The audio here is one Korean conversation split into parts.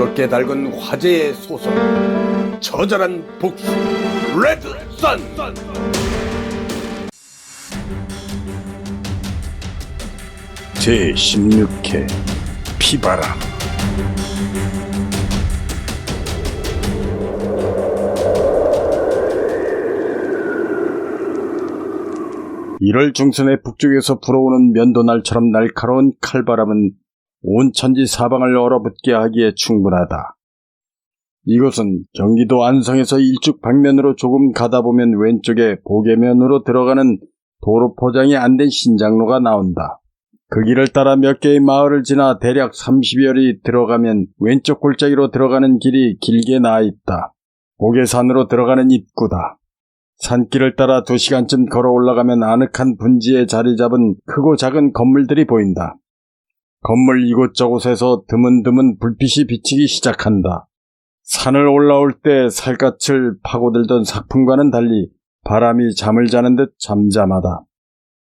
뜨겁게 달군 화재의 소설, 처절한 복수, 레드선! 제16회 피바람. 1월 중순에 북쪽에서 불어오는 면도날처럼 날카로운 칼바람은 온 천지 사방을 얼어붙게 하기에 충분하다. 이곳은 경기도 안성에서 일죽 방면으로 조금 가다 보면 왼쪽에 보계면으로 들어가는 도로 포장이 안 된 신장로가 나온다. 그 길을 따라 몇 개의 마을을 지나 대략 30여리 들어가면 왼쪽 골짜기로 들어가는 길이 길게 나아 있다. 보계산으로 들어가는 입구다. 산길을 따라 2시간쯤 걸어 올라가면 아늑한 분지에 자리 잡은 크고 작은 건물들이 보인다. 건물 이곳저곳에서 드문드문 불빛이 비치기 시작한다. 산을 올라올 때 살갗을 파고들던 사풍과는 달리 바람이 잠을 자는 듯 잠잠하다.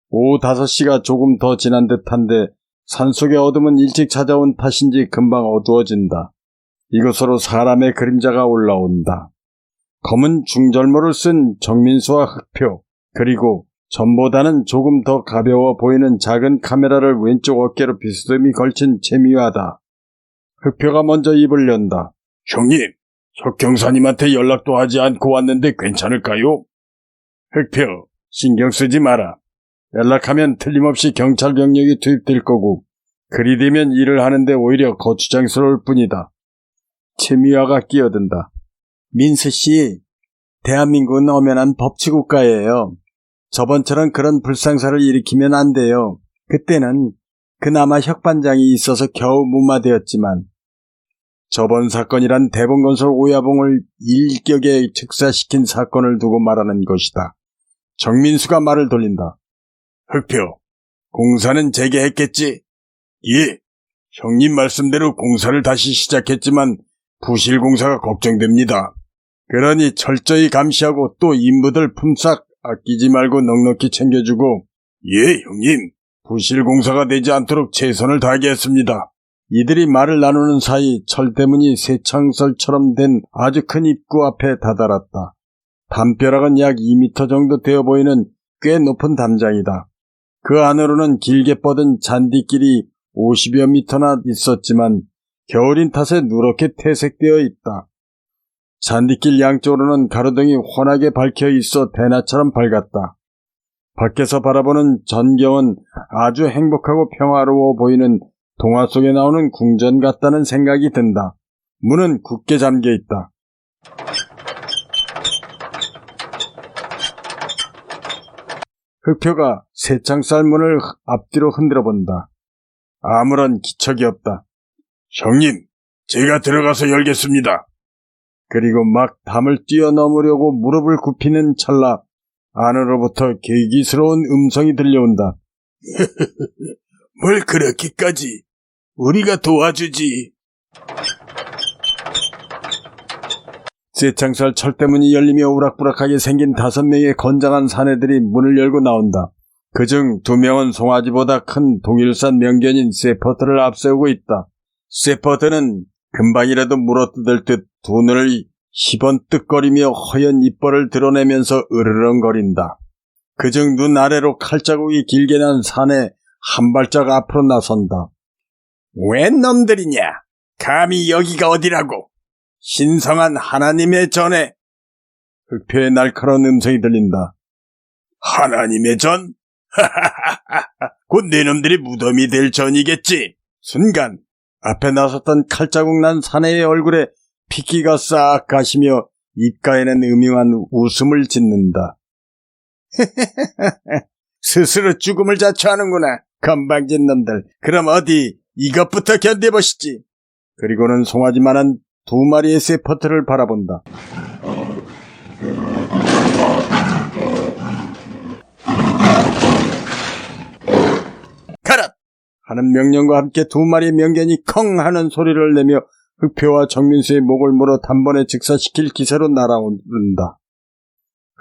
오후 5시가 조금 더 지난 듯한데 산속의 어둠은 일찍 찾아온 탓인지 금방 어두워진다. 이곳으로 사람의 그림자가 올라온다. 검은 중절모를 쓴 정민수와 흑표, 그리고 전보다는 조금 더 가벼워 보이는 작은 카메라를 왼쪽 어깨로 비스듬히 걸친 채미화다. 흑표가 먼저 입을 연다. 형님, 석 경사님한테 연락도 하지 않고 왔는데 괜찮을까요? 흑표, 신경 쓰지 마라. 연락하면 틀림없이 경찰 병력이 투입될 거고, 그리 되면 일을 하는데 오히려 거추장스러울 뿐이다. 채미화가 끼어든다. 민수씨, 대한민국은 엄연한 법치국가예요. 저번처럼 그런 불상사를 일으키면 안 돼요. 그때는 그나마 혁반장이 있어서 겨우 무마되었지만 저번 사건이란 대본건설 오야봉을 일격에 즉사시킨 사건을 두고 말하는 것이다. 정민수가 말을 돌린다. 흑표, 공사는 재개했겠지? 예, 형님 말씀대로 공사를 다시 시작했지만 부실 공사가 걱정됩니다. 그러니 철저히 감시하고 또 인부들 품삯 아끼지 말고 넉넉히 챙겨주고. 예, 형님. 부실 공사가 되지 않도록 최선을 다하겠습니다. 이들이 말을 나누는 사이 철대문이 새창설처럼 된 아주 큰 입구 앞에 다다랐다. 담벼락은 약 2m 정도 되어 보이는 꽤 높은 담장이다. 그 안으로는 길게 뻗은 잔디길이 50여 미터나 있었지만 겨울인 탓에 누렇게 퇴색되어 있다. 잔디길 양쪽으로는 가로등이 환하게 밝혀 있어 대낮처럼 밝았다. 밖에서 바라보는 전경은 아주 행복하고 평화로워 보이는 동화 속에 나오는 궁전 같다는 생각이 든다. 문은 굳게 잠겨 있다. 흑표가 새창살 문을 앞뒤로 흔들어 본다. 아무런 기척이 없다. 형님, 제가 들어가서 열겠습니다. 그리고 막 담을 뛰어넘으려고 무릎을 굽히는 찰나 안으로부터 계기스러운 음성이 들려온다. 뭘 그렇게까지? 우리가 도와주지. 새창살 철대문이 열리며 우락부락하게 생긴 5명의 건장한 사내들이 문을 열고 나온다. 그중 2명은 송아지보다 큰 동일산 명견인 세퍼트를 앞세우고 있다. 세퍼트는 금방이라도 물어뜯을 듯 두 눈을 희번뜩거리며 허연 이빨을 드러내면서 으르렁거린다. 그중 눈 아래로 칼자국이 길게 난 사내 한 발짝 앞으로 나선다. 웬 놈들이냐? 감히 여기가 어디라고? 신성한 하나님의 전에. 흑표의 날카로운 음성이 들린다. 하나님의 전? 곧 내 놈들이 무덤이 될 전이겠지. 순간 앞에 나섰던 칼자국 난 사내의 얼굴에 핏기가 싹 가시며 입가에는 음흉한 웃음을 짓는다. 스스로 죽음을 자초하는구나, 건방진 놈들. 그럼 어디 이것부터 견뎌보시지. 그리고는 송아지만한 2마리의 세퍼트를 바라본다. 가라! 하는 명령과 함께 2마리의 명견이 컹 하는 소리를 내며 흑표와 정민수의 목을 물어 단번에 즉사시킬 기세로 날아오른다.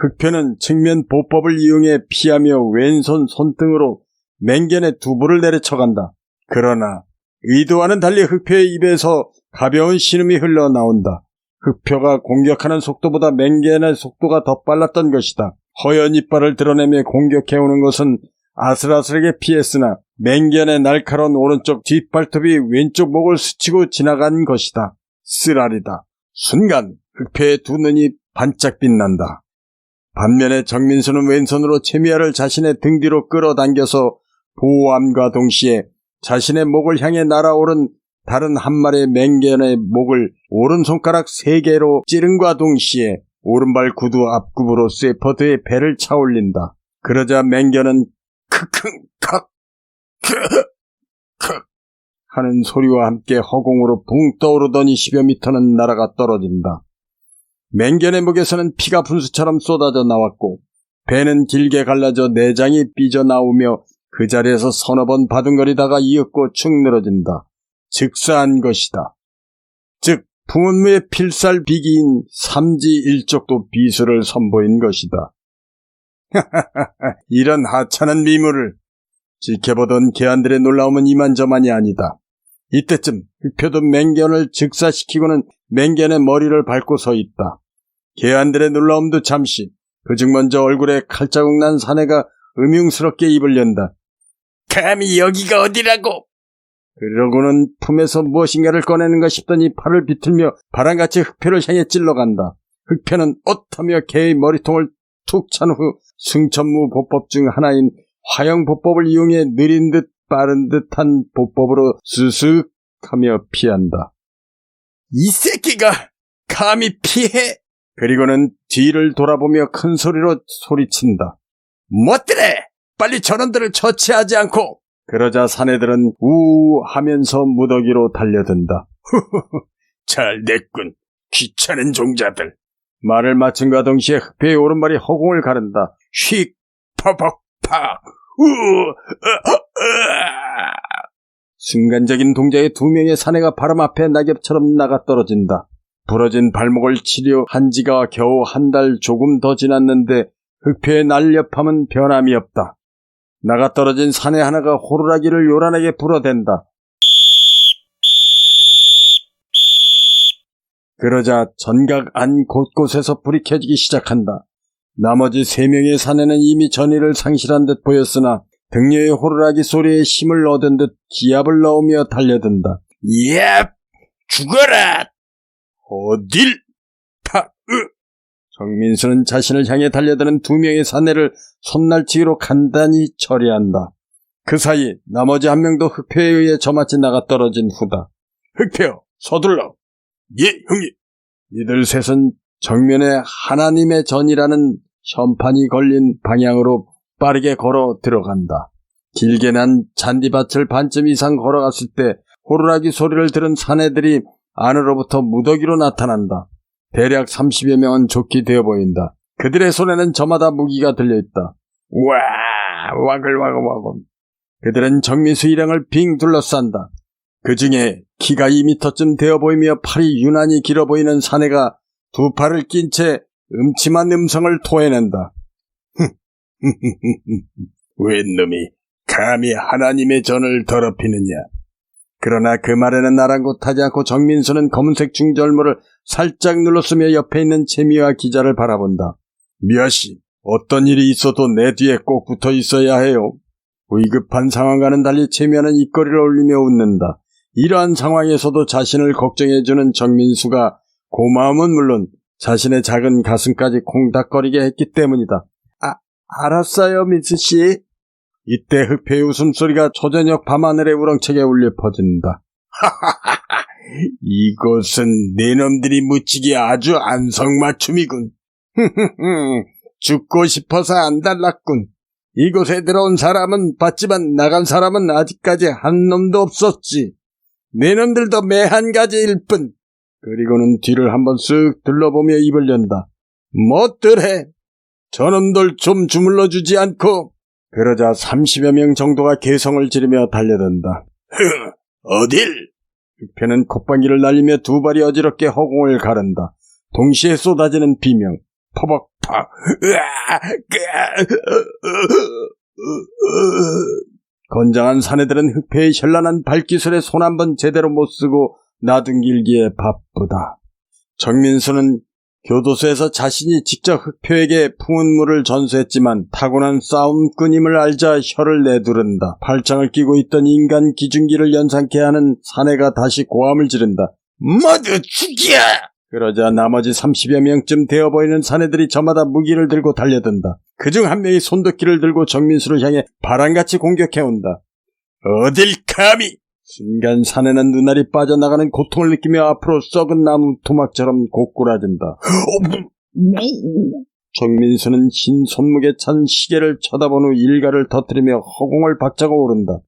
흑표는 측면 보법을 이용해 피하며 왼손 손등으로 맹견의 두부를 내려쳐간다. 그러나 의도와는 달리 흑표의 입에서 가벼운 신음이 흘러나온다. 흑표가 공격하는 속도보다 맹견의 속도가 더 빨랐던 것이다. 허연 이빨을 드러내며 공격해오는 것은 아슬아슬하게 피했으나 맹견의 날카로운 오른쪽 뒷발톱이 왼쪽 목을 스치고 지나간 것이다. 쓰라리다. 순간 흑표의 두 눈이 반짝 빛난다. 반면에 정민수는 왼손으로 채미야를 자신의 등 뒤로 끌어당겨서 보호함과 동시에 자신의 목을 향해 날아오른 다른 한 마리의 맹견의 목을 오른손가락 3개로 찌른과 동시에 오른발 구두 앞굽으로 쇠퍼드의 배를 차올린다. 그러자 맹견은 크킁칵 크킁 하는 소리와 함께 허공으로 붕 떠오르던 20여 미터는 날아가 떨어진다. 맹견의 목에서는 피가 분수처럼 쏟아져 나왔고 배는 길게 갈라져 내장이 삐져나오며 그 자리에서 서너 번 바둥거리다가 이윽고 축 늘어진다. 즉사한 것이다. 즉 풍운무의 필살비기인 삼지일족도 비수를 선보인 것이다. 이런 하찮은 미물을 지켜보던 개안들의 놀라움은 이만저만이 아니다. 이때쯤 흑표도 맹견을 즉사시키고는 맹견의 머리를 밟고 서 있다. 개안들의 놀라움도 잠시, 그중 먼저 얼굴에 칼자국 난 사내가 음흉스럽게 입을 연다. 감히 여기가 어디라고! 그러고는 품에서 무엇인가를 꺼내는가 싶더니 팔을 비틀며 바람같이 흑표를 향해 찔러간다. 흑표는 옷하며 개의 머리통을 툭 찬 후 승천무 보법 중 하나인 화영보법을 이용해 느린 듯 빠른 듯한 보법으로 스슥하며 피한다. 이 새끼가 감히 피해! 그리고는 뒤를 돌아보며 큰 소리로 소리친다. 못들해! 빨리 저놈들을 처치하지 않고! 그러자 사내들은 우하면서 무더기로 달려든다. 잘 됐군. 귀찮은 종자들. 말을 마침과 동시에 흑표의 오른발이 허공을 가른다. 휙! 파박파! 순간적인 동작에 2명의 사내가 바람 앞에 낙엽처럼 나가 떨어진다. 부러진 발목을 치료한 지가 겨우 1달 조금 더 지났는데 흑표의 날렵함은 변함이 없다. 나가 떨어진 사내 하나가 호루라기를 요란하게 불어댄다. 그러자 전각 안 곳곳에서 불이 켜지기 시작한다. 나머지 3명의 사내는 이미 전의를 상실한 듯 보였으나 등려의 호루라기 소리에 힘을 얻은 듯 기압을 넣으며 달려든다. 예! 죽어라! 어딜! 정민수는 자신을 향해 달려드는 2명의 사내를 손날치기로 간단히 처리한다. 그 사이 나머지 1명도 흑표에 의해 저마치 나가 떨어진 후다. 흑표, 서둘러! 예, 형님! 이들 셋은 정면에 하나님의 전이라는 현판이 걸린 방향으로 빠르게 걸어 들어간다. 길게 난 잔디밭을 반쯤 이상 걸어갔을 때 호루라기 소리를 들은 사내들이 안으로부터 무더기로 나타난다. 대략 30여 명은 좋게 되어 보인다. 그들의 손에는 저마다 무기가 들려있다. 와, 와글와글와글. 그들은 정민수 일행을 빙 둘러싼다. 그 중에 키가 2미터쯤 되어 보이며 팔이 유난히 길어 보이는 사내가 2팔을 낀 채 음침한 음성을 토해낸다. 웬 놈이 감히 하나님의 전을 더럽히느냐. 그러나 그 말에는 아랑곳하지 않고 정민수는 검은색 중절모를 살짝 눌렀으며 옆에 있는 채미와 기자를 바라본다. 미아씨, 어떤 일이 있어도 내 뒤에 꼭 붙어 있어야 해요. 위급한 상황과는 달리 채미와는 입꼬리를 올리며 웃는다. 이러한 상황에서도 자신을 걱정해주는 정민수가 고마움은 물론 자신의 작은 가슴까지 콩닥거리게 했기 때문이다. 알았어요, 민수씨. 이때 흑표의 웃음소리가 초저녁 밤하늘에 우렁차게 울려 퍼진다. 하하하하, 이곳은 내 놈들이 묻히기 아주 안성맞춤이군. 죽고 싶어서 안 달랐군. 이곳에 들어온 사람은 봤지만 나간 사람은 아직까지 한 놈도 없었지. 내 놈들도 매 한 가지일 뿐. 그리고는 뒤를 한번 쓱 둘러보며 입을 연다. 뭐들해? 저놈들 좀 주물러주지 않고. 그러자 30여 명 정도가 개성을 지르며 달려든다. 어딜? 흑표는 콧방귀를 날리며 2발이 어지럽게 허공을 가른다. 동시에 쏟아지는 비명. 퍼벅파. 건장한 사내들은 흑표의 현란한 발기술에 손 한번 제대로 못 쓰고 나둥길기에 바쁘다. 정민수는 교도소에서 자신이 직접 흑표에게 풍운물을 전수했지만 타고난 싸움꾼임을 알자 혀를 내두른다. 팔짱을 끼고 있던 인간 기중기를 연상케 하는 사내가 다시 고함을 지른다. 모두 죽여! 그러자 나머지 30여 명쯤 되어 보이는 사내들이 저마다 무기를 들고 달려든다. 그중 한 명이 손도끼를 들고 정민수를 향해 바람같이 공격해온다. 어딜 감히! 순간 사내는 눈알이 빠져나가는 고통을 느끼며 앞으로 썩은 나무 토막처럼 고꾸라진다. 정민수는 흰 손목에 찬 시계를 쳐다본 후 일가를 터뜨리며 허공을 박차고 오른다.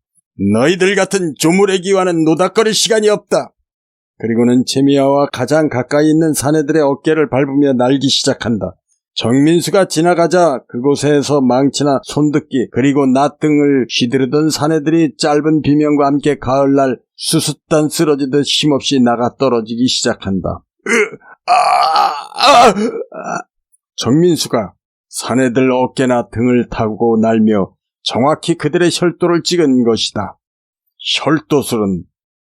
너희들 같은 조물애기와는 노닥거릴 시간이 없다. 그리고는 채미야와 가장 가까이 있는 사내들의 어깨를 밟으며 날기 시작한다. 정민수가 지나가자 그곳에서 망치나 손듣기 그리고 낫 등을 휘두르던 사내들이 짧은 비명과 함께 가을날 수숫단 쓰러지듯 힘없이 나가 떨어지기 시작한다. 정민수가 사내들 어깨나 등을 타고 날며 정확히 그들의 혈도를 찍은 것이다. 혈도술은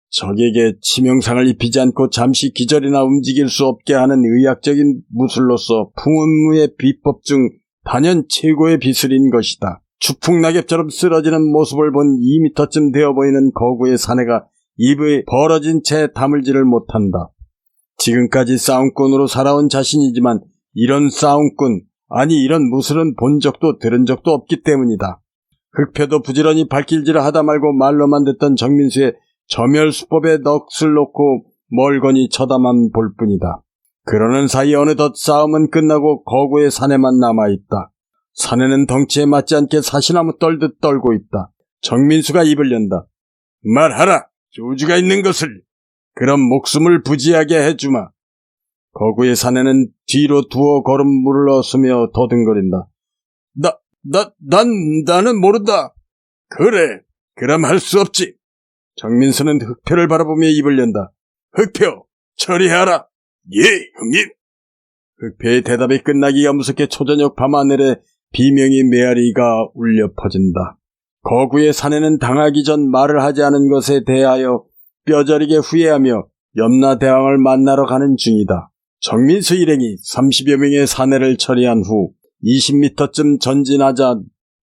적에게 치명상을 입히지 않고 잠시 기절이나 움직일 수 없게 하는 의학적인 무술로서 풍운무의 비법 중 단연 최고의 비술인 것이다. 추풍낙엽처럼 쓰러지는 모습을 본 2미터쯤 되어 보이는 거구의 사내가 입이 벌어진 채 다물지를 못한다. 지금까지 싸움꾼으로 살아온 자신이지만 이런 싸움꾼, 아니 이런 무술은 본 적도 들은 적도 없기 때문이다. 흑표도 부지런히 발길질을 하다 말고 말로만 듣던 정민수의 점혈수법에 넋을 놓고 멀거니 쳐다만 볼 뿐이다. 그러는 사이 어느덧 싸움은 끝나고 거구의 사내만 남아있다. 사내는 덩치에 맞지 않게 사시나무 떨듯 떨고 있다. 정민수가 입을 연다. 말하라! 조주가 있는 것을! 그럼 목숨을 부지하게 해주마. 거구의 사내는 뒤로 두어 걸음 물러서며 더듬거린다. 나는 모른다. 그래, 그럼 할 수 없지. 정민수는 흑표를 바라보며 입을 연다. 흑표, 처리하라. 예, 형님. 흑표의 대답이 끝나기가 무섭게 초저녁 밤하늘에 비명이 메아리가 울려 퍼진다. 거구의 사내는 당하기 전 말을 하지 않은 것에 대하여 뼈저리게 후회하며 염라대왕을 만나러 가는 중이다. 정민수 일행이 30여 명의 사내를 처리한 후 20m쯤 전진하자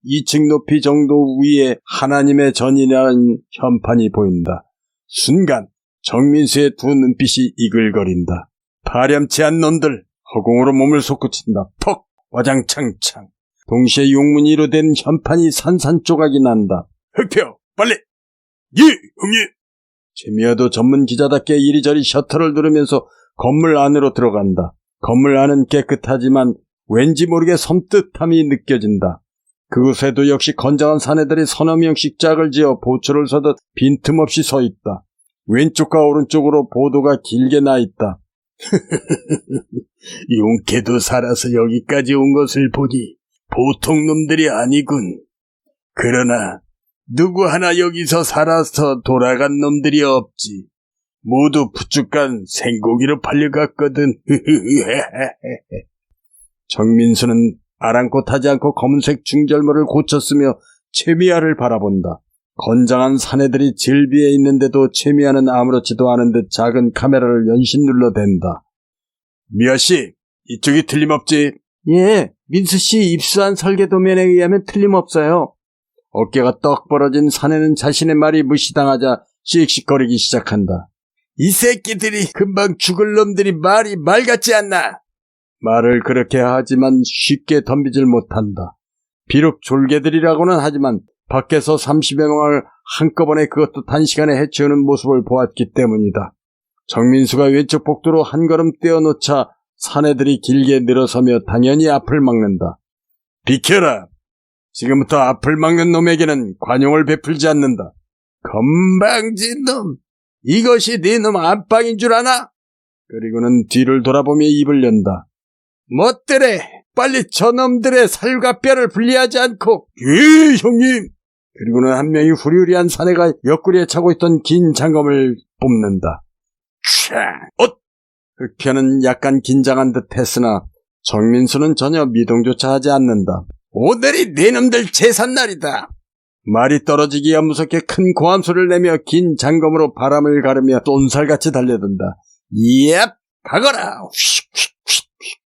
2층 높이 정도 위에 하나님의 전이라는 현판이 보인다. 순간 정민수의 두 눈빛이 이글거린다. 파렴치 않은 놈들, 허공으로 몸을 솟구친다. 퍽! 와장창창. 동시에 용문이로 된 현판이 산산조각이 난다. 흑표! 빨리! 예! 형님! 재미야도 전문 기자답게 이리저리 셔터를 누르면서 건물 안으로 들어간다. 건물 안은 깨끗하지만 왠지 모르게 섬뜩함이 느껴진다. 그곳에도 역시 건장한 사내들이 서너 명씩 짝을 지어 보초를 서듯 빈틈없이 서 있다. 왼쪽과 오른쪽으로 보도가 길게 나 있다. 용케도 살아서 여기까지 온 것을 보니 보통 놈들이 아니군. 그러나 누구 하나 여기서 살아서 돌아간 놈들이 없지. 모두 부축간 생고기로 팔려갔거든. 정민수는 아랑곳하지 않고 검은색 중절모를 고쳤으며 채미야를 바라본다. 건장한 사내들이 질비해 있는데도 채미야는 아무렇지도 않은 듯 작은 카메라를 연신 눌러댄다. 미아씨, 이쪽이 틀림없지? 예, 민수씨 입수한 설계도면에 의하면 틀림없어요. 어깨가 떡 벌어진 사내는 자신의 말이 무시당하자 씩씩거리기 시작한다. 이 새끼들이 금방 죽을 놈들이 말이 말 같지 않나? 말을 그렇게 하지만 쉽게 덤비질 못한다. 비록 졸개들이라고는 하지만 밖에서 30여 명을 한꺼번에 그것도 단시간에 해치우는 모습을 보았기 때문이다. 정민수가 왼쪽 복도로 한 걸음 떼어놓자 사내들이 길게 늘어서며 당연히 앞을 막는다. 비켜라! 지금부터 앞을 막는 놈에게는 관용을 베풀지 않는다. 건방진 놈! 이것이 네 놈 안방인 줄 아나? 그리고는 뒤를 돌아보며 입을 연다. 못들에 빨리 저놈들의 살과 뼈를 분리하지 않고. 예, 형님. 그리고는 한 명이 후리후리한 사내가 옆구리에 차고 있던 긴 장검을 뽑는다. 촤! 흑표는 약간 긴장한 듯 했으나 정민수는 전혀 미동조차 하지 않는다. 오늘이 네 놈들 제삿날이다. 말이 떨어지기야 무섭게 큰 고함소리를 내며 긴 장검으로 바람을 가르며 쏜살같이 달려든다. 옙! 가거라!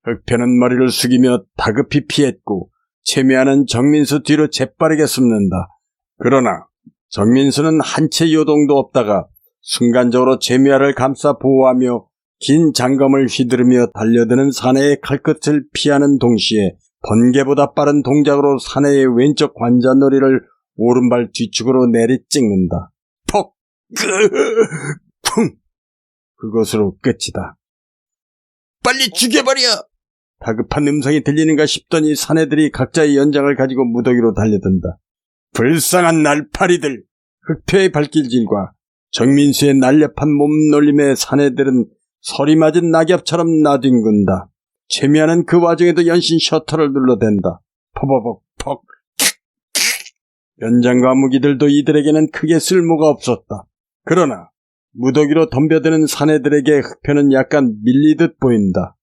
흑표는 머리를 숙이며 다급히 피했고 최미아는 정민수 뒤로 재빠르게 숨는다. 그러나 정민수는 한 채 요동도 없다가 순간적으로 최미아를 감싸 보호하며 긴 장검을 휘두르며 달려드는 사내의 칼끝을 피하는 동시에 번개보다 빠른 동작으로 사내의 왼쪽 관자놀이를 오른발 뒤축으로 내리찍는다. 퍽! 쿵! 그것으로 끝이다. 빨리 죽여버려! 다급한 음성이 들리는가 싶더니 사내들이 각자의 연장을 가지고 무더기로 달려든다. 불쌍한 날파리들! 흑표의 발길질과 정민수의 날렵한 몸놀림에 사내들은 서리 맞은 낙엽처럼 나뒹군다. 최미아는 그 와중에도 연신 셔터를 눌러댄다. 퍼버벅 퍽. 연장과 무기들도 이들에게는 크게 쓸모가 없었다. 그러나 무더기로 덤벼드는 사내들에게 흑표는 약간 밀리듯 보인다.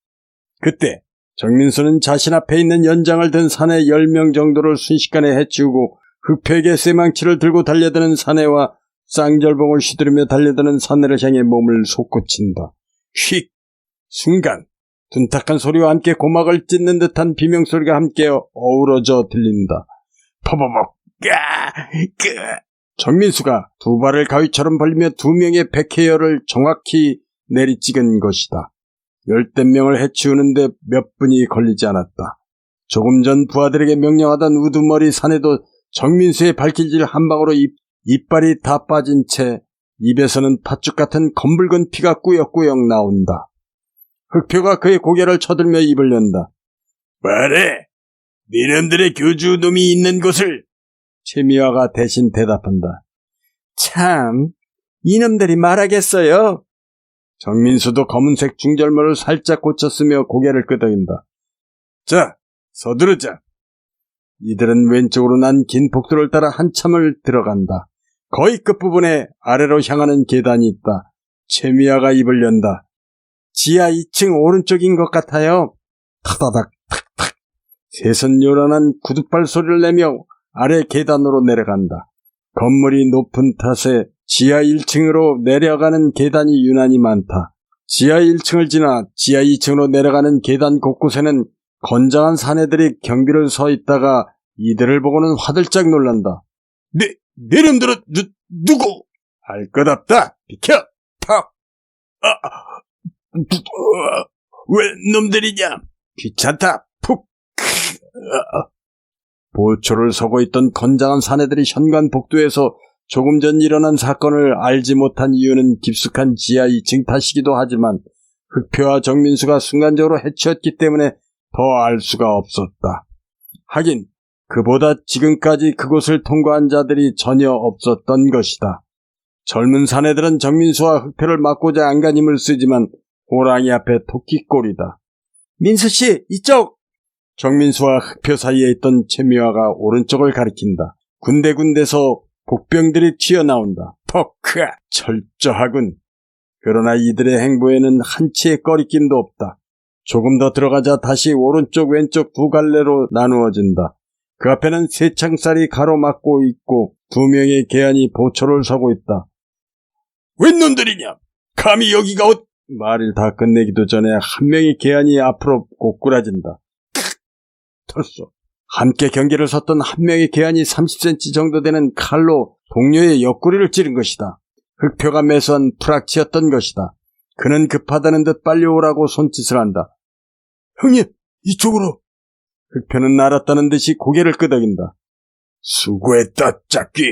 그때 정민수는 자신 앞에 있는 연장을 든 사내 10명 정도를 순식간에 해치우고 흑표에게 쇠망치를 들고 달려드는 사내와 쌍절봉을 휘두르며 달려드는 사내를 향해 몸을 솟구친다. 휙! 순간 둔탁한 소리와 함께 고막을 찢는 듯한 비명소리가 함께 어우러져 들린다. 퍼버벅! 정민수가 두 발을 가위처럼 벌리며 두 명의 백해열을 정확히 내리찍은 것이다. 10명을 해치우는데 몇 분이 걸리지 않았다. 조금 전 부하들에게 명령하던 우두머리 사내도 정민수의 발길질 한 방으로 이빨이 다 빠진 채 입에서는 팥죽 같은 검붉은 피가 꾸역꾸역 나온다. 흑표가 그의 고개를 쳐들며 입을 연다. 말해! 니놈들의 교주놈이 있는 곳을! 최미화가 대신 대답한다. 참, 이놈들이 말하겠어요? 정민수도 검은색 중절모를 살짝 고쳤으며 고개를 끄덕인다. 자, 서두르자. 이들은 왼쪽으로 난 긴 복도를 따라 한참을 들어간다. 거의 끝부분에 아래로 향하는 계단이 있다. 최미아가 입을 연다. 지하 2층 오른쪽인 것 같아요. 타다닥 탁탁. 셋은 요란한 구둣발 소리를 내며 아래 계단으로 내려간다. 건물이 높은 탓에 지하 1층으로 내려가는 계단이 유난히 많다. 지하 1층을 지나 지하 2층으로 내려가는 계단 곳곳에는 건장한 사내들이 경비를 서 있다가 이들을 보고는 화들짝 놀란다. 내놈들은 누구? 알 것 없다. 비켜! 팍! 왜 놈들이냐? 귀찮다. 푹! 보초를 서고 있던 건장한 사내들이 현관 복도에서 조금 전 일어난 사건을 알지 못한 이유는 깊숙한 지하 2층 탓이기도 하지만 흑표와 정민수가 순간적으로 해치웠기 때문에 더 알 수가 없었다. 하긴 그보다 지금까지 그곳을 통과한 자들이 전혀 없었던 것이다. 젊은 사내들은 정민수와 흑표를 막고자 안간힘을 쓰지만 호랑이 앞에 토끼꼴이다. 민수씨, 이쪽! 정민수와 흑표 사이에 있던 최미화가 오른쪽을 가리킨다. 군데군데서 복병들이 튀어나온다. 퍼크! 철저하군. 그러나 이들의 행보에는 한치의 꺼리낌도 없다. 조금 더 들어가자 다시 오른쪽 왼쪽 두 갈래로 나누어진다. 그 앞에는 세 창살이 가로막고 있고 두 명의 개안이 보초를 서고 있다. 웬 놈들이냐? 감히 여기가 말을 다 끝내기도 전에 한 명의 개안이 앞으로 고꾸라진다. 털쏘. 함께 경계를 섰던 한 명의 개안이 30cm 정도 되는 칼로 동료의 옆구리를 찌른 것이다. 흑표가 매수한 프락치였던 것이다. 그는 급하다는 듯 빨리 오라고 손짓을 한다. 형님, 이쪽으로. 흑표는 알았다는 듯이 고개를 끄덕인다. 수고했다, 짝귀.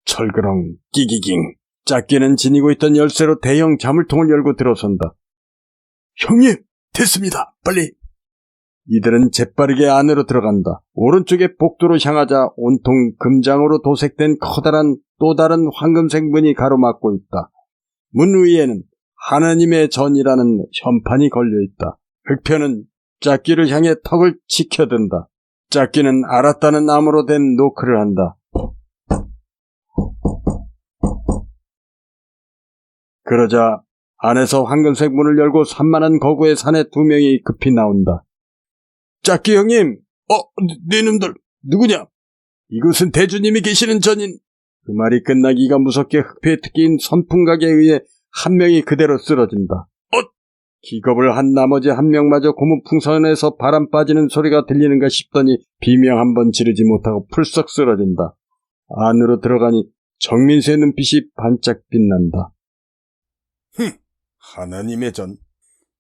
철그렁, 끼기깅. 짝귀는 지니고 있던 열쇠로 대형 자물통을 열고 들어선다. 형님, 됐습니다. 빨리. 이들은 재빠르게 안으로 들어간다. 오른쪽의 복도로 향하자 온통 금장으로 도색된 커다란 또 다른 황금색 문이 가로막고 있다. 문 위에는 하나님의 전이라는 현판이 걸려있다. 흑표는 짝귀를 향해 턱을 치켜든다. 짝귀는 알았다는 암으로 된 노크를 한다. 그러자 안에서 황금색 문을 열고 산만한 거구의 사내 두 명이 급히 나온다. 짝귀 형님! 네 놈들 누구냐? 이곳은 대주님이 계시는 전인. 그 말이 끝나기가 무섭게 흑패에 특기인 선풍각에 의해 한 명이 그대로 쓰러진다. 기겁을 한 나머지 한 명마저 고무풍선에서 바람 빠지는 소리가 들리는가 싶더니 비명 한 번 지르지 못하고 풀썩 쓰러진다. 안으로 들어가니 정민수의 눈빛이 반짝 빛난다. 하나님의 전.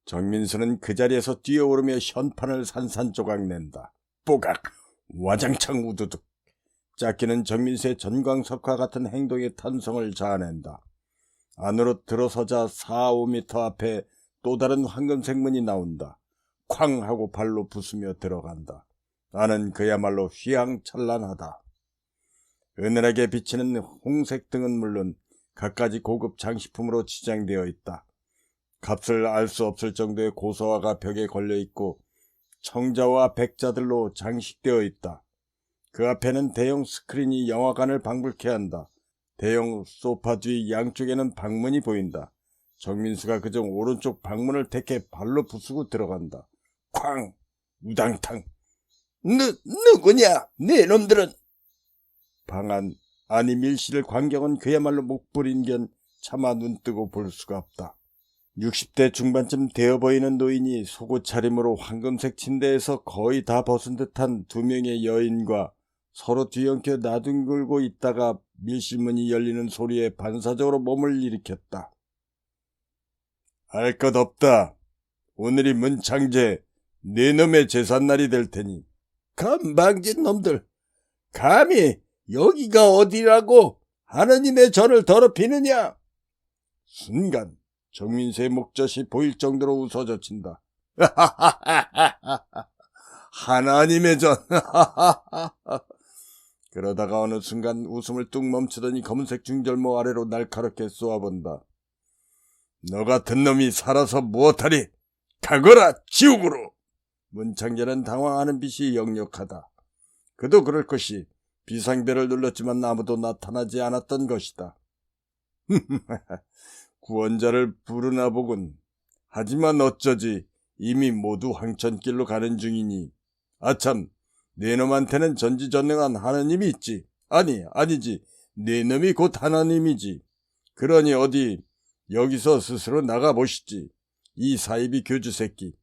정민수는 그 자리에서 뛰어오르며 현판을 산산조각 낸다. 뽀각, 와장창 우두둑. 짝기는 정민수의 전광석화 같은 행동에 탄성을 자아낸다. 안으로 들어서자 4, 5미터 앞에 또 다른 황금색 문이 나온다. 쾅 하고 발로 부수며 들어간다. 나는 그야말로 휘황찬란하다. 은은하게 비치는 홍색 등은 물론 갖가지 고급 장식품으로 치장되어 있다. 값을 알 수 없을 정도의 고소화가 벽에 걸려있고 청자와 백자들로 장식되어 있다. 그 앞에는 대형 스크린이 영화관을 방불케 한다. 대형 소파 뒤 양쪽에는 방문이 보인다. 정민수가 그중 오른쪽 방문을 택해 발로 부수고 들어간다. 쾅! 우당탕! 누구냐? 네 놈들은! 방안, 아니 밀실 광경은 그야말로 목불인견 차마 눈뜨고 볼 수가 없다. 60대 중반쯤 되어 보이는 노인이 속옷 차림으로 황금색 침대에서 거의 다 벗은 듯한 두 명의 여인과 서로 뒤엉켜 나둥글고 있다가 밀실문이 열리는 소리에 반사적으로 몸을 일으켰다. 알 것 없다. 오늘이 문창제 네 놈의 제삿날이 될 테니. 건방진 놈들, 감히 여기가 어디라고 하느님의 전을 더럽히느냐? 순간 정민수의 목젖이 보일 정도로 웃어젖힌다. 하나님의 전. 그러다가 어느 순간 웃음을 뚝 멈추더니 검은색 중절모 아래로 날카롭게 쏘아본다. 너 같은 놈이 살아서 무엇하리? 가거라 지옥으로. 문창재는 당황하는 빛이 역력하다. 그도 그럴 것이 비상벨을 눌렀지만 아무도 나타나지 않았던 것이다. 구원자를 부르나 보군. 하지만 어쩌지 이미 모두 황천길로 가는 중이니. 아참, 네 놈한테는 전지전능한 하나님이 있지. 아니지. 네 놈이 곧 하나님이지. 그러니 어디 여기서 스스로 나가보시지. 이 사이비 교주 새끼.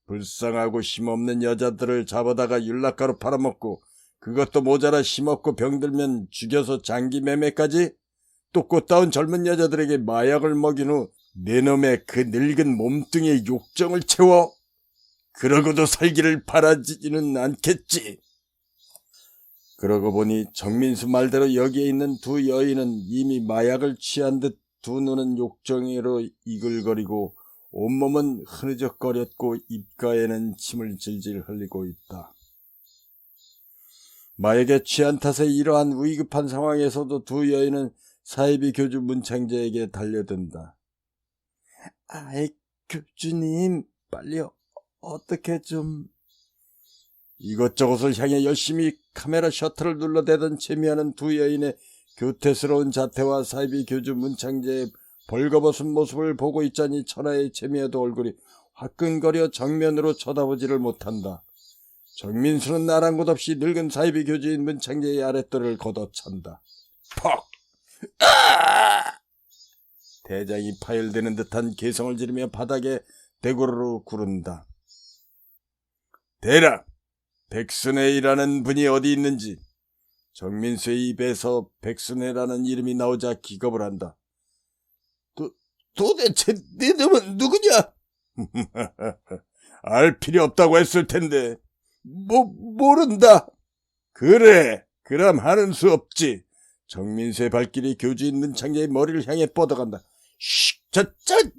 불쌍하고 힘없는 여자들을 잡아다가 율락가루 팔아먹고 그것도 모자라 힘없고 병들면 죽여서 장기 매매까지? 또 꽃다운 젊은 여자들에게 마약을 먹인 후 내 놈의 그 늙은 몸뚱이에 욕정을 채워? 그러고도 살기를 바라지는 않겠지. 그러고 보니 정민수 말대로 여기에 있는 두 여인은 이미 마약을 취한 듯 두 눈은 욕정으로 이글거리고 온몸은 흐느적거렸고 입가에는 침을 질질 흘리고 있다. 마약에 취한 탓에 이러한 위급한 상황에서도 두 여인은 사이비 교주 문창재에게 달려든다. 아이, 교주님, 빨리 어떻게 좀... 이것저것을 향해 열심히 카메라 셔터를 눌러대던 채미하는 두 여인의 교태스러운 자태와 사이비 교주 문창재의 벌거벗은 모습을 보고 있자니 천하의 채미야도 얼굴이 화끈거려 정면으로 쳐다보지를 못한다. 정민수는 아랑곳 없이 늙은 사이비 교주인 문창재의 아랫돌을 걷어찬다. 퍽! 아! 대장이 파열되는 듯한 개성을 지르며 바닥에 대구르르 구른다. 대라! 백순애이라는 분이 어디 있는지. 정민수의 입에서 백순애라는 이름이 나오자 기겁을 한다. 도대체 네 놈은 누구냐? 알 필요 없다고 했을 텐데. 모른다. 그래, 그럼 하는 수 없지. 정민수의 발길이 교주인 문창재의 머리를 향해 뻗어간다. 쉿,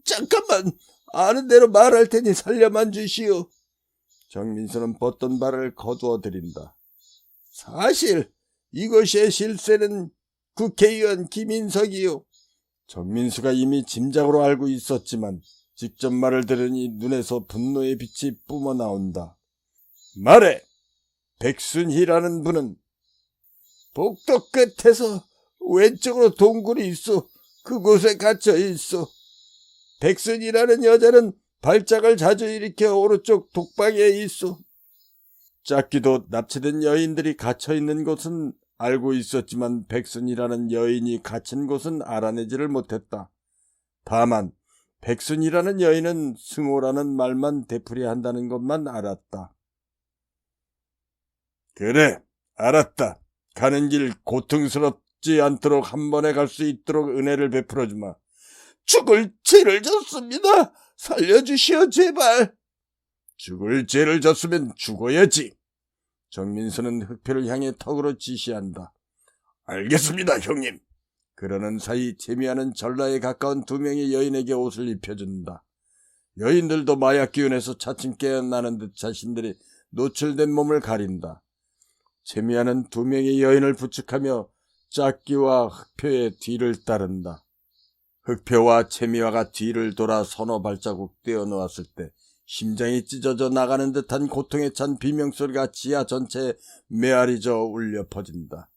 잠깐만. 아는 대로 말할 테니 살려만 주시오. 정민수는 뻗던 발을 거두어 들인다. 사실 이것의 실세는 국회의원 김인석이요. 정민수가 이미 짐작으로 알고 있었지만 직접 말을 들으니 눈에서 분노의 빛이 뿜어나온다. 말해! 백순희라는 분은 복도 끝에서 왼쪽으로 동굴이 있어. 그곳에 갇혀 있어. 백순희라는 여자는 발작을 자주 일으켜 오른쪽 독방에 있어. 짝기도 납치된 여인들이 갇혀있는 곳은 알고 있었지만 백순이라는 여인이 갇힌 곳은 알아내지를 못했다. 다만 백순이라는 여인은 승호라는 말만 되풀이한다는 것만 알았다. 그래, 알았다. 가는 길 고통스럽지 않도록 한 번에 갈 수 있도록 은혜를 베풀어주마. 죽을 죄를 졌습니다. 살려주시오, 제발. 죽을 죄를 졌으면 죽어야지. 정민수는 흑표를 향해 턱으로 지시한다. 알겠습니다, 형님. 그러는 사이 재미하는 전라에 가까운 두 명의 여인에게 옷을 입혀준다. 여인들도 마약 기운에서 차츰 깨어나는 듯 자신들이 노출된 몸을 가린다. 재미하는 두 명의 여인을 부축하며 짝기와 흑표의 뒤를 따른다. 흑표와 채미화가 뒤를 돌아 서너 발자국 떼어놓았을 때 심장이 찢어져 나가는 듯한 고통에 찬 비명소리가 지하 전체에 메아리져 울려 퍼진다.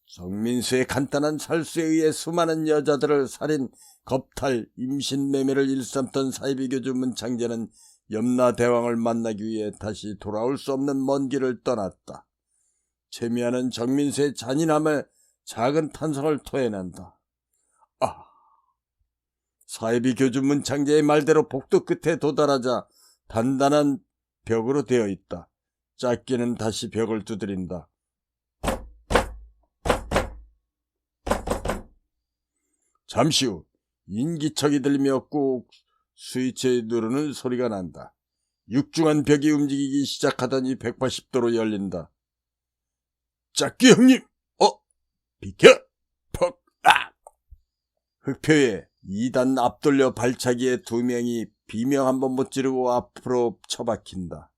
정민수의 간단한 살수에 의해 수많은 여자들을 살인, 겁탈, 임신매매를 일삼던 사이비교주 문창재는 염라대왕을 만나기 위해 다시 돌아올 수 없는 먼 길을 떠났다. 채미화는 정민수의 잔인함에 작은 탄성을 토해낸다. 사이비교주 문창재의 말대로 복도 끝에 도달하자 단단한 벽으로 되어 있다. 짝기는 다시 벽을 두드린다. 잠시 후 인기척이 들리며 꾹 스위치에 누르는 소리가 난다. 육중한 벽이 움직이기 시작하더니 180도로 열린다. 짝기 형님! 비켜! 퍽! 흑표에 2단 앞돌려 발차기에 두 명이 비명 한 번 못 지르고 앞으로 처박힌다.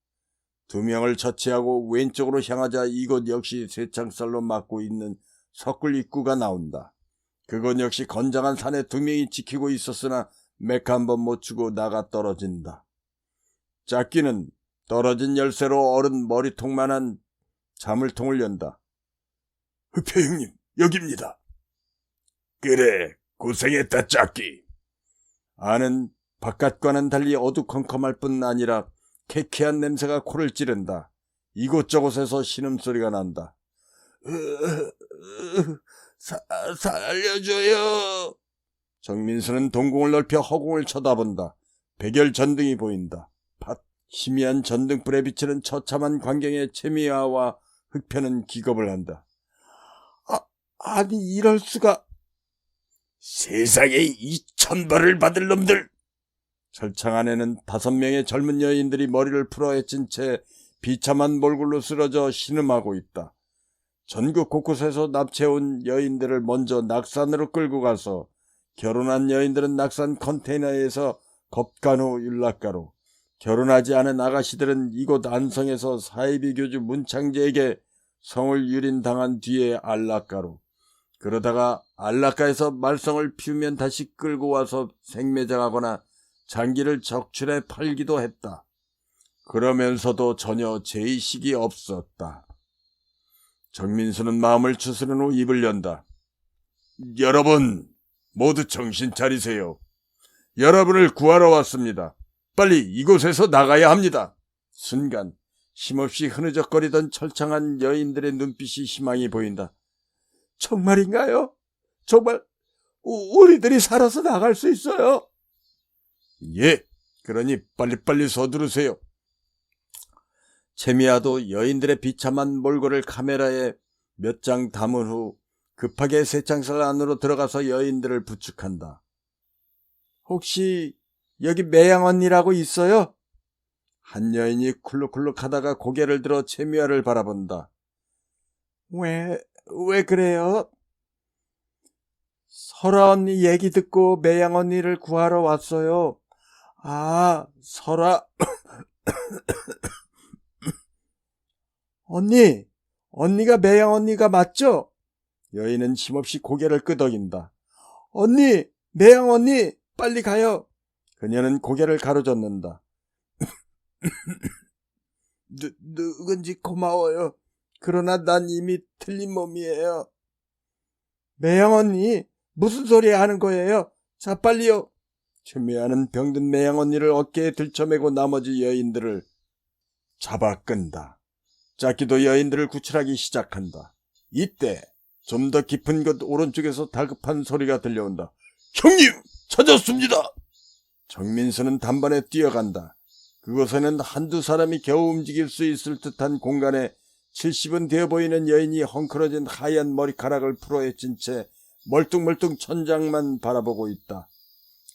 두 명을 처치하고 왼쪽으로 향하자 이곳 역시 쇠창살로 막고 있는 석굴 입구가 나온다. 그건 역시 건장한 산에 두 명이 지키고 있었으나 맥 한 번 못 주고 나가 떨어진다. 짝기는 떨어진 열쇠로 어른 머리통만한 자물통을 연다. 흑표 형님, 여기입니다. 그래, 고생했다, 짝기. 안은 바깥과는 달리 어두컴컴할 뿐 아니라 쾌쾌한 냄새가 코를 찌른다. 이곳저곳에서 신음소리가 난다. 살려줘요. 정민수는 동공을 넓혀 허공을 쳐다본다. 백열 전등이 보인다. 희미한 전등불에 비치는 처참한 광경에 채미화와 흑표는 기겁을 한다. 아니 이럴 수가. 세상에 2,000벌을 받을 놈들. 철창 안에는 5명의 젊은 여인들이 머리를 풀어 헤친 채 비참한 몰골로 쓰러져 신음하고 있다. 전국 곳곳에서 납치해온 여인들을 먼저 낙산으로 끌고 가서 결혼한 여인들은 낙산 컨테이너에서 겁간 후 윤락가로, 결혼하지 않은 아가씨들은 이곳 안성에서 사이비교주 문창재에게 성을 유린당한 뒤에 안락가로, 그러다가 안락가에서 말썽을 피우면 다시 끌고 와서 생매장하거나 장기를 적출해 팔기도 했다. 그러면서도 전혀 죄의식이 없었다. 정민수는 마음을 추스른 후 입을 연다. 여러분, 모두 정신 차리세요. 여러분을 구하러 왔습니다. 빨리 이곳에서 나가야 합니다. 순간 힘없이 흐느적거리던 철창한 여인들의 눈빛이 희망이 보인다. 정말인가요? 정말 우리들이 살아서 나갈 수 있어요? 예, 그러니 빨리빨리 서두르세요. 채미야도 여인들의 비참한 몰골을 카메라에 몇 장 담은 후 급하게 새창살 안으로 들어가서 여인들을 부축한다. 혹시 여기 매양 언니라고 있어요? 한 여인이 쿨룩쿨룩 하다가 고개를 들어 채미야를 바라본다. 왜 그래요? 설아 언니 얘기 듣고 매양 언니를 구하러 왔어요. 아, 설아. 언니가 매양 언니가 맞죠? 여인은 힘없이 고개를 끄덕인다. 언니, 매양 언니, 빨리 가요. 그녀는 고개를 가로젓는다. 누군지 고마워요. 그러나 난 이미 틀린 몸이에요. 매양 언니, 무슨 소리 하는 거예요? 자, 빨리요. 최미아는 병든 매양 언니를 어깨에 들쳐매고 나머지 여인들을 잡아 끈다. 짝기도 여인들을 구출하기 시작한다. 이때 좀 더 깊은 곳 오른쪽에서 다급한 소리가 들려온다. 형님! 찾았습니다! 정민수는 단번에 뛰어간다. 그곳에는 한두 사람이 겨우 움직일 수 있을 듯한 공간에 70은 되어 보이는 여인이 헝클어진 하얀 머리카락을 풀어헤친 채 멀뚱멀뚱 천장만 바라보고 있다.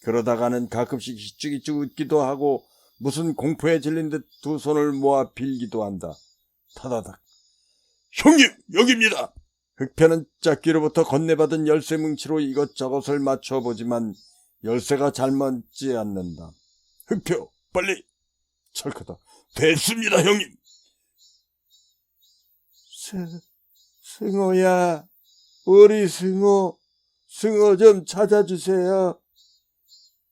그러다가는 가끔씩 희죽희죽 웃기도 하고 무슨 공포에 질린 듯 두 손을 모아 빌기도 한다. 타다닥. 형님, 여기입니다. 흑표는 짝귀로부터 건네받은 열쇠 뭉치로 이것저것을 맞춰보지만 열쇠가 잘 맞지 않는다. 흑표, 빨리. 철크다. 됐습니다, 형님. 승호야, 우리 승호 좀 찾아주세요.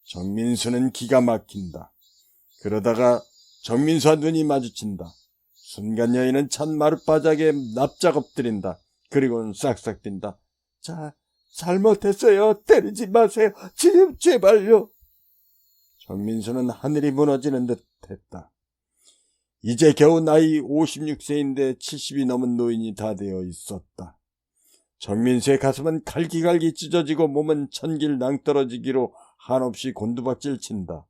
정민수는 기가 막힌다. 그러다가 정민수와 눈이 마주친다. 순간 여인은 찬 마룻바닥에 납작 엎드린다. 그리고는 싹싹 뛴다. 잘못했어요. 때리지 마세요. 제발요. 정민수는 하늘이 무너지는 듯 했다. 이제 겨우 나이 56세인데 70이 넘은 노인이 다 되어 있었다. 정민수의 가슴은 갈기갈기 찢어지고 몸은 천길 낭떠러지기로 한없이 곤두박질 친다.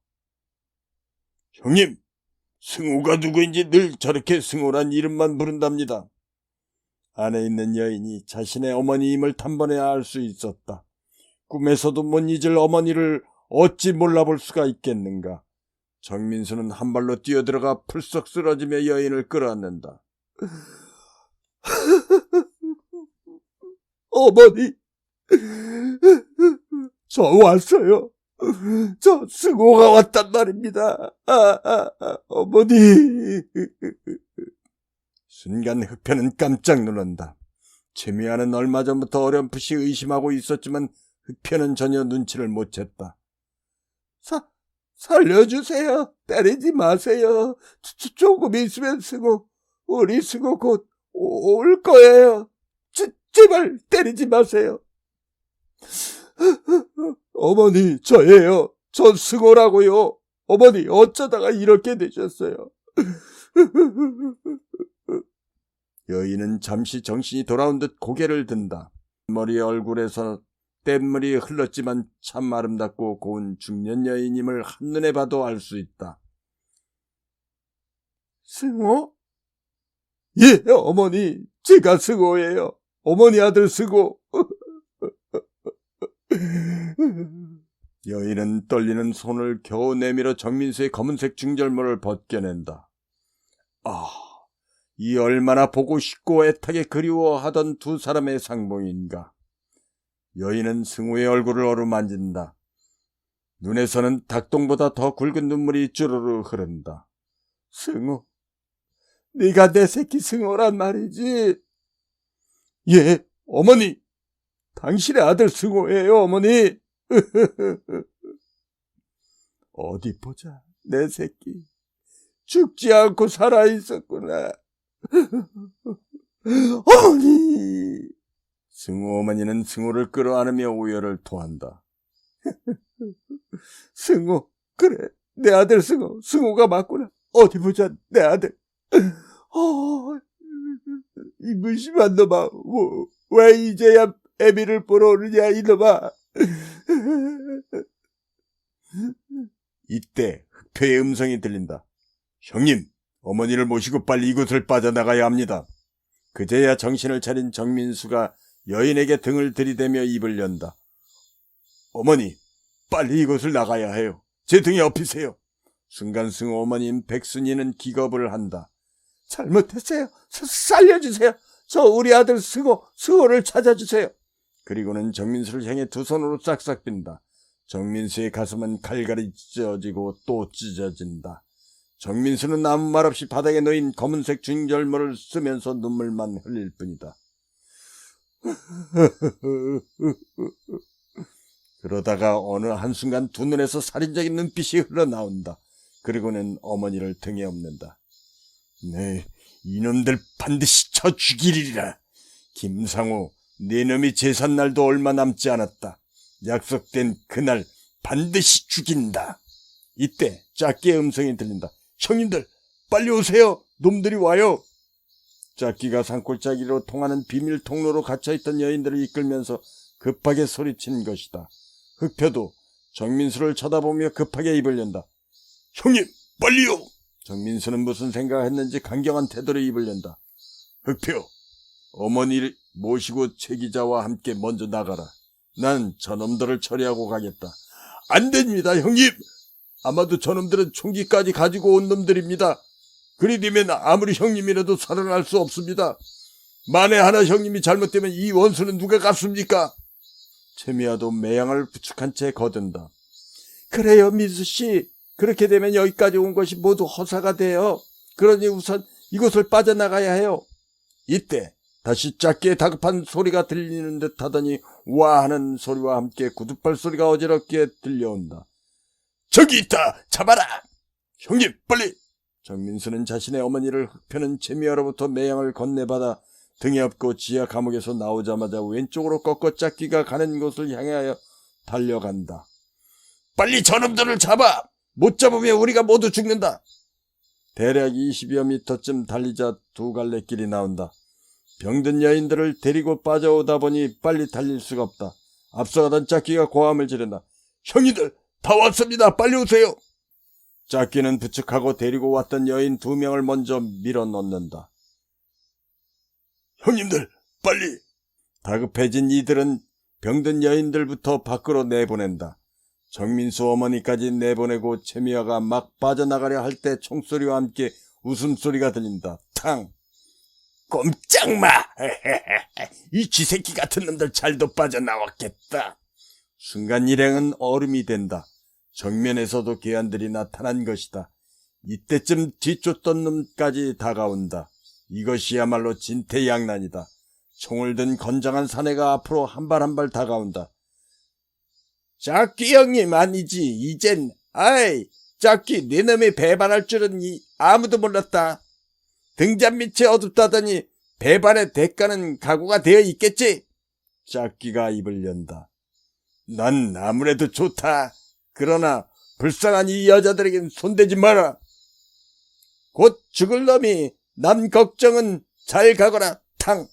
형님, 승호가 누구인지 늘 저렇게 승호란 이름만 부른답니다. 안에 있는 여인이 자신의 어머니임을 단번에 알 수 있었다. 꿈에서도 못 잊을 어머니를 어찌 몰라볼 수가 있겠는가. 정민수는 한 발로 뛰어들어가 풀썩 쓰러지며 여인을 끌어안는다. 어머니, 저 왔어요. 저 승호가 왔단 말입니다. 어머니. 순간 흑표는 깜짝 놀란다. 최미아는 얼마 전부터 어렴풋이 의심하고 있었지만 흑표는 전혀 눈치를 못 챘다. 살려주세요. 때리지 마세요. 조금 있으면 우리 승호 곧 올 거예요. 제발 때리지 마세요. 어머니, 저예요. 전 승호라고요. 어머니, 어쩌다가 이렇게 되셨어요. 여인은 잠시 정신이 돌아온 듯 고개를 든다. 머리 얼굴에서 뗏물이 흘렀지만 참 아름답고 고운 중년 여인임을 한눈에 봐도 알 수 있다. 승호? 예, 어머니, 제가 승호예요. 어머니 아들 승호. 여인은 떨리는 손을 겨우 내밀어 정민수의 검은색 중절모를 벗겨낸다. 이 얼마나 보고 싶고 애타게 그리워하던 두 사람의 상봉인가. 여인은 승우의 얼굴을 어루만진다. 눈에서는 닭똥보다 더 굵은 눈물이 주르르 흐른다. 승우, 네가 내 새끼 승우란 말이지? 예, 어머니. 당신의 아들 승우예요, 어머니. 어디 보자, 내 새끼. 죽지 않고 살아있었구나. 어머니. 승우 어머니는 승우를 끌어안으며 우열을 토한다. 승우, 그래, 내 아들 승우가 맞구나. 어디 보자, 내 아들. 이 무심한 놈아, 왜 이제야 애비를 보러 오느냐, 이놈아. 이때 흑표의 음성이 들린다. 형님, 어머니를 모시고 빨리 이곳을 빠져나가야 합니다. 그제야 정신을 차린 정민수가 여인에게 등을 들이대며 입을 연다. 어머니, 빨리 이곳을 나가야 해요. 제 등에 업히세요. 순간 승우 어머니인 백순이는 기겁을 한다. 잘못했어요. 살려주세요. 저 우리 아들 승호를 찾아주세요. 그리고는 정민수를 향해 두 손으로 싹싹 빈다. 정민수의 가슴은 갈갈이 찢어지고 또 찢어진다. 정민수는 아무 말 없이 바닥에 놓인 검은색 중절모를 쓰면서 눈물만 흘릴 뿐이다. 그러다가 어느 한순간 두 눈에서 살인적인 눈빛이 흘러나온다. 그리고는 어머니를 등에 업는다. 네, 이놈들 반드시 쳐 죽이리라. 김상우, 네 놈이 제삿날도 얼마 남지 않았다. 약속된 그날 반드시 죽인다. 이때 짝기의 음성이 들린다. 형님들, 빨리 오세요. 놈들이 와요. 짝기가 산골짜기로 통하는 비밀 통로로 갇혀있던 여인들을 이끌면서 급하게 소리친 것이다. 흑표도 정민수를 쳐다보며 급하게 입을 연다. 형님, 빨리요! 정민수는 무슨 생각을 했는지 강경한 태도로 입을 연다. 흑표, 어머니를 모시고 최 기자와 함께 먼저 나가라. 난 저놈들을 처리하고 가겠다. 안 됩니다, 형님! 아마도 저놈들은 총기까지 가지고 온 놈들입니다. 그리 되면 아무리 형님이라도 살아날 수 없습니다. 만에 하나 형님이 잘못되면 이 원수는 누가 갚습니까? 최미아도 매양을 부축한 채 거둔다. 그래요, 민수씨. 그렇게 되면 여기까지 온 것이 모두 허사가 돼요. 그러니 우선 이곳을 빠져나가야 해요. 이때 다시 짝기의 다급한 소리가 들리는 듯 하더니 와 하는 소리와 함께 구두발 소리가 어지럽게 들려온다. 저기 있다! 잡아라! 형님, 빨리! 정민수는 자신의 어머니를 흑표는 최미아로부터 매양을 건네받아 등에 업고 지하 감옥에서 나오자마자 왼쪽으로 꺾어 짝기가 가는 곳을 향하여 달려간다. 빨리 저놈들을 잡아! 못 잡으면 우리가 모두 죽는다! 대략 20여 미터쯤 달리자 두 갈래 길이 나온다. 병든 여인들을 데리고 빠져오다 보니 빨리 달릴 수가 없다. 앞서가던 짝기가 고함을 지른다. 형님들! 다 왔습니다! 빨리 오세요! 짝기는 부축하고 데리고 왔던 여인 2명을 먼저 밀어넣는다. 형님들, 빨리! 다급해진 이들은 병든 여인들부터 밖으로 내보낸다. 정민수 어머니까지 내보내고 최미아가 막 빠져나가려 할 때 총소리와 함께 웃음소리가 들린다. 탕! 꼼짝마! 이 쥐새끼 같은 놈들 잘도 빠져나왔겠다. 순간 일행은 얼음이 된다. 정면에서도 괴한들이 나타난 것이다. 이때쯤 뒤쫓던 놈까지 다가온다. 이것이야말로 진퇴양난이다. 총을 든 건장한 사내가 앞으로 한 발 한 발 다가온다. 짝기 형님 아니지. 이젠 짝기 네 놈이 배반할 줄은 아무도 몰랐다. 등잔 밑이 어둡다더니 배반의 대가는 각오가 되어 있겠지. 짝기가 입을 연다. 난 아무래도 좋다. 그러나 불쌍한 이 여자들에겐 손대지 마라. 곧 죽을 놈이 남 걱정은 잘 가거라. 탕!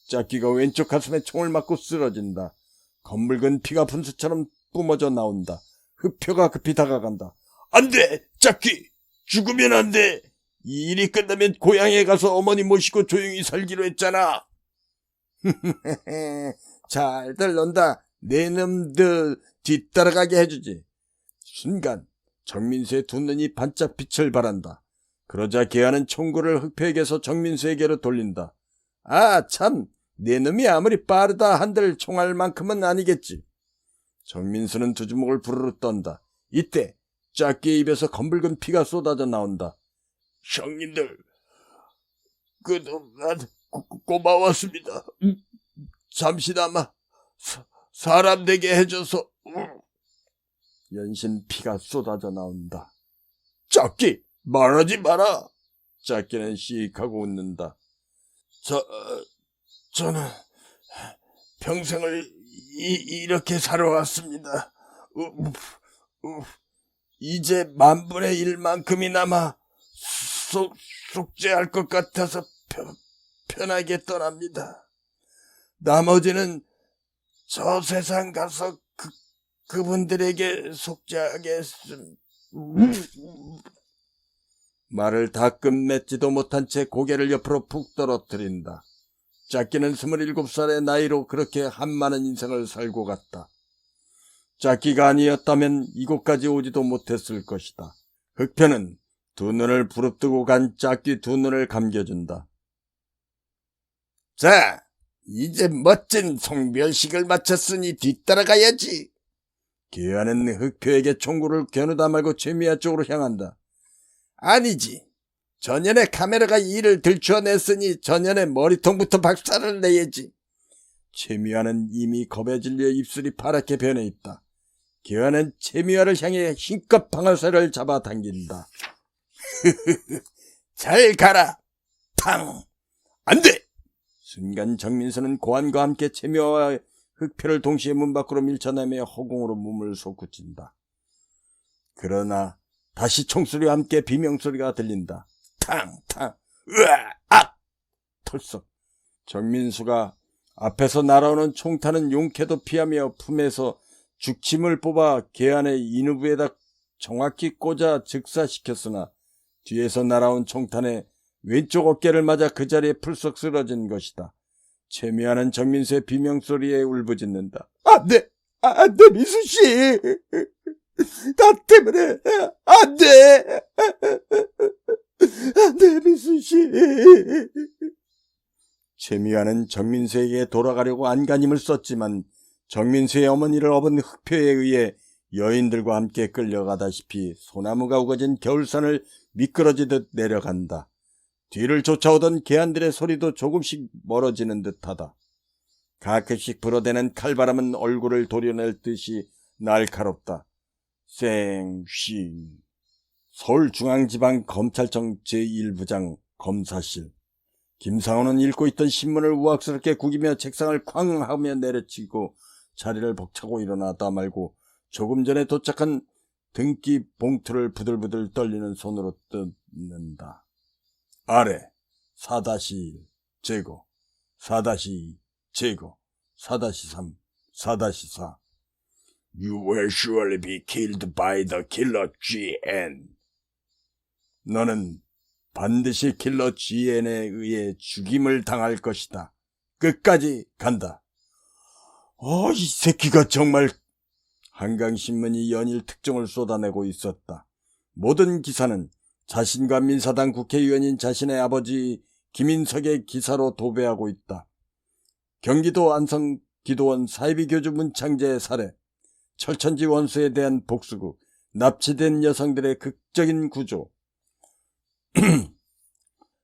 짝기가 왼쪽 가슴에 총을 맞고 쓰러진다. 검붉은 피가 분수처럼 뿜어져 나온다. 흑표가 급히 다가간다. 안 돼! 짝기! 죽으면 안 돼! 이 일이 끝나면 고향에 가서 어머니 모시고 조용히 살기로 했잖아. 잘들 논다. 내 놈들 뒤따라가게 해주지. 순간 정민수의 두 눈이 반짝 빛을 발한다. 그러자 개하는 총구를 흑표에게서 정민수에게로 돌린다. 아 참, 내 놈이 아무리 빠르다 한들 총알 만큼은 아니겠지. 정민수는 두 주먹을 부르르 떤다. 이때 짝기의 입에서 검붉은 피가 쏟아져 나온다. 형님들, 그동안 고마웠습니다. 잠시나마 사람 되게 해줘서. 연신 피가 쏟아져 나온다. 짝기, 말하지 마라. 짝기는 씩하고 웃는다. 저는 평생을 이렇게 살아왔습니다. 이제 10,000분의 1만큼이나마 속죄할 것 같아서 편하게 떠납니다. 나머지는 저 세상 가서 그분들에게 속죄하겠습니다. 말을 다 끝맺지도 못한 채 고개를 옆으로 푹 떨어뜨린다. 짝기는 27살의 나이로 그렇게 한많은 인생을 살고 갔다. 짝기가 아니었다면 이곳까지 오지도 못했을 것이다. 흑표는 두 눈을 부릅뜨고 간 짝기 두 눈을 감겨준다. 자, 이제 멋진 송별식을 마쳤으니 뒤따라가야지. 괴하는 흑표에게 총구를 겨누다 말고 최미아 쪽으로 향한다. 아니지. 전년에 카메라가 이를 들추어냈으니 전년에 머리통부터 박살을 내야지. 최미아는 이미 겁에 질려 입술이 파랗게 변해 있다. 괴하는 최미아를 향해 힘껏 방아쇠를 잡아당긴다. 잘 가라. 탕. 안 돼. 순간 정민수는 고환과 함께 최미아와 흑표를 동시에 문 밖으로 밀쳐내며 허공으로 몸을 솟구친다. 그러나 다시 총소리와 함께 비명소리가 들린다. 탕! 탕! 으아! 아! 털썩. 정민수가 앞에서 날아오는 총탄은 용케도 피하며 품에서 죽침을 뽑아 개안의 인후부에다 정확히 꽂아 즉사시켰으나 뒤에서 날아온 총탄에 왼쪽 어깨를 맞아 그 자리에 풀썩 쓰러진 것이다. 최미아는 정민수의 비명소리에 울부짖는다. 안 돼! 안 돼, 민수씨! 나 때문에 안 돼! 안 돼, 민수씨! 최미아는 정민수에게 돌아가려고 안간힘을 썼지만 정민수의 어머니를 업은 흑표에 의해 여인들과 함께 끌려가다시피 소나무가 우거진 겨울산을 미끄러지듯 내려간다. 뒤를 쫓아오던 개안들의 소리도 조금씩 멀어지는 듯하다. 가끔씩 불어대는 칼바람은 얼굴을 도려낼 듯이 날카롭다. 쌩쉬. 서울중앙지방검찰청 제1부장 검사실. 김상훈은 읽고 있던 신문을 우악스럽게 구기며 책상을 쾅 하며 내려치고 자리를 벅차고 일어나다 말고 조금 전에 도착한 등기 봉투를 부들부들 떨리는 손으로 뜯는다. 아래 4-1 제거, 4-2 제거, 4-3, 4-4. You will surely be killed by the killer GN. 너는 반드시 킬러 GN에 의해 죽임을 당할 것이다. 끝까지 간다. 이 새끼가 정말. 한강신문이 연일 특종을 쏟아내고 있었다. 모든 기사는 자신과 민사당 국회의원인 자신의 아버지 김인석의 기사로 도배하고 있다. 경기도 안성 기도원 사이비 교주 문창재의 살해, 철천지 원수에 대한 복수극, 납치된 여성들의 극적인 구조.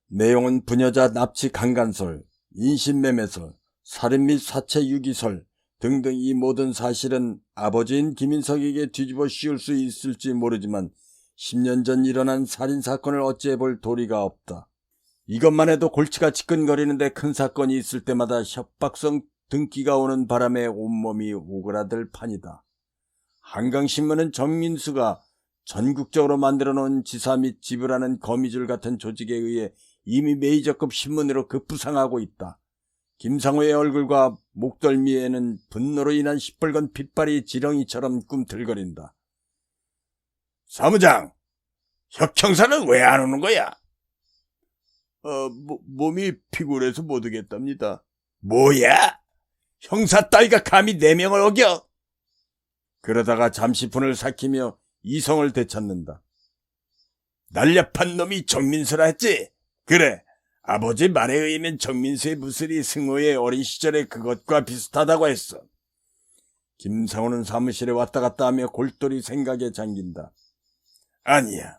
내용은 부녀자 납치 강간설, 인신매매설, 살인 및 사체 유기설 등등. 이 모든 사실은 아버지인 김인석에게 뒤집어 씌울 수 있을지 모르지만 10년 전 일어난 살인사건을 어찌해 볼 도리가 없다. 이것만 해도 골치가 지끈거리는데 큰 사건이 있을 때마다 협박성 등기가 오는 바람에 온몸이 오그라들 판이다. 한강신문은 정민수가 전국적으로 만들어놓은 지사 및 지부라는 거미줄 같은 조직에 의해 이미 메이저급 신문으로 급부상하고 있다. 김상호의 얼굴과 목덜미에는 분노로 인한 시뻘건 핏발이 지렁이처럼 꿈틀거린다. 사무장, 혁형사는 왜 안 오는 거야? 몸이 피곤해서 못 오겠답니다. 뭐야? 형사 따위가 감히 내 명을 어겨? 그러다가 잠시 분을 삭히며 이성을 되찾는다. 날렵한 놈이 정민수라 했지? 그래, 아버지 말에 의하면 정민수의 무술이 승호의 어린 시절에 그것과 비슷하다고 했어. 김상호는 사무실에 왔다 갔다 하며 골똘히 생각에 잠긴다. 아니야,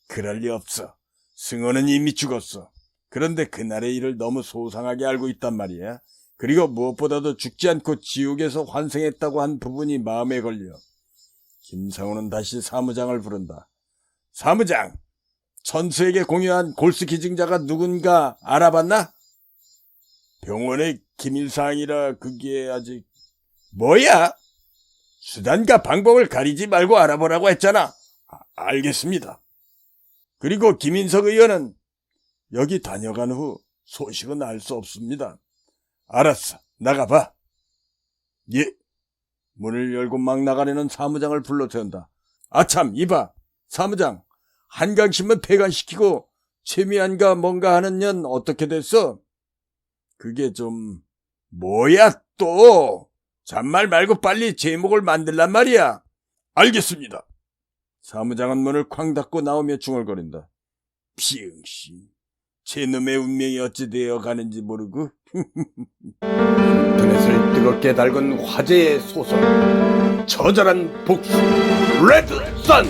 그럴 리 없어. 승호는 이미 죽었어. 그런데 그날의 일을 너무 소상하게 알고 있단 말이야. 그리고 무엇보다도 죽지 않고 지옥에서 환생했다고 한 부분이 마음에 걸려. 김상호는 다시 사무장을 부른다. 사무장, 천수에게 공유한 골수 기증자가 누군가 알아봤나? 병원의 기밀사항이라 그게 아직... 뭐야? 수단과 방법을 가리지 말고 알아보라고 했잖아. 알겠습니다. 그리고 김인석 의원은 여기 다녀간 후 소식은 알 수 없습니다. 알았어, 나가봐. 예. 문을 열고 막 나가려는 사무장을 불러 세운다. 아참, 이봐, 사무장. 한강신문 폐간시키고 최미안과 뭔가 하는 년 어떻게 됐어? 그게 좀... 뭐야 또? 잔말 말고 빨리 제목을 만들란 말이야. 알겠습니다. 사무장은 문을 쾅 닫고 나오며 중얼거린다. 비응신. 제 놈의 운명이 어찌 되어 가는지 모르고. 인터넷을 뜨겁게 달군 화제의 소설. 처절한 복수. 레드 선.